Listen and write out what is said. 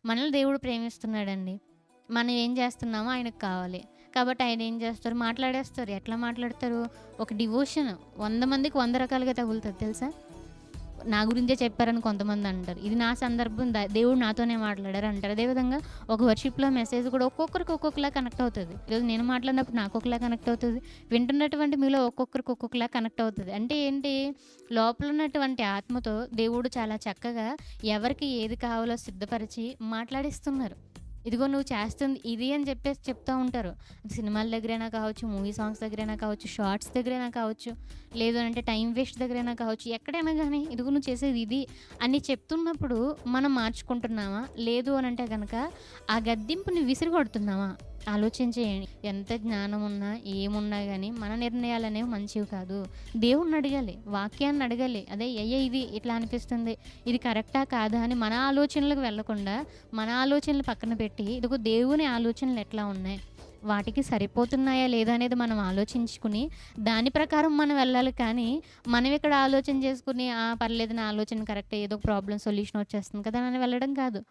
మనల్ని దేవుడు ప్రేమిస్తున్నాడండి. మనం ఏం చేస్తున్నామో ఆయనకు కావాలి. కాబట్టి ఆయన ఏం చేస్తారు, మాట్లాడేస్తారు. ఎట్లా మాట్లాడతారు? ఒక డివోషన్ 100 మందికి 100 రకాలుగా తగులుతది తెలుసా? నా గురించే చెప్పారని కొంతమందంటారు. ఇది నా సందర్భం దేవుడు నాతోనే మాట్లాడారు అంటారు. అదేవిధంగా ఒక వర్షిప్‌లో మెసేజ్ కూడా ఒక్కొక్కరికి ఒక్కొక్కలా కనెక్ట్ అవుతది. ఈరోజు నేను మాట్లాడినప్పుడు నాకొకలా కనెక్ట్ అవుతది. వింటున్నటువంటి మీలో ఒక్కొక్కరికి ఒక్కొక్కలా కనెక్ట్ అవుతది. అంటే ఏంటి? లోపల ఉన్నటువంటి ఆత్మతో దేవుడు చాలా చక్కగా ఎవరికి ఏది కావాలో సిద్ధపరిచి మాట్లాడిస్తున్నారు. ఇదిగో నువ్వు చేస్తుంది ఇది అని చెప్పేసి చెప్తా ఉంటారు. అది సినిమాల దగ్గరైనా కావచ్చు, మూవీ సాంగ్స్ దగ్గరైనా కావచ్చు, షార్ట్స్ దగ్గరైనా కావచ్చు, లేదు అనంటే టైమ్ వేస్ట్ దగ్గరైనా కావచ్చు, ఎక్కడైనా గానీ ఇదిగో నువ్వు చేసేది ఇది అని చెప్తున్నప్పుడు మనం మార్చుకుంటున్నామా? లేదు అనంటే గనక ఆ గద్దింపుని విసిరికొడుతున్నామా? ఆలోచన చేయండి. ఎంత జ్ఞానం ఉన్నా, ఏమున్నా గానీ మన నిర్ణయాలనేవి మంచివి కాదు. దేవుడిని అడగాలి. వాక్యాన్ని అడగాలి. అదే అయ్యా! ఇది ఇట్లా అనిపిస్తుంది. ఇది కరెక్టా? కాదా? అని మన ఆలోచనలకు వెళ్ళకుండా, మన ఆలోచనలు పక్కన పెట్టి, ఇదిగో దేవుని ఆలోచనలు ఎట్లా ఉన్నాయి? వాటికి సరిపోతున్నాయా? లేదా? అనేది మనం ఆలోచించుకుని, దాని ప్రకారం మనం వెళ్ళాలి కానీ, మనం ఇక్కడ ఆలోచన చేసుకొని, ఆ! పర్లేదు నా ఆలోచన కరెక్టే. ఏదో ఒక ప్రాబ్లమ్ సొల్యూషన్ వచ్చేస్తుంది కదా! అని వెళ్ళడం కాదు.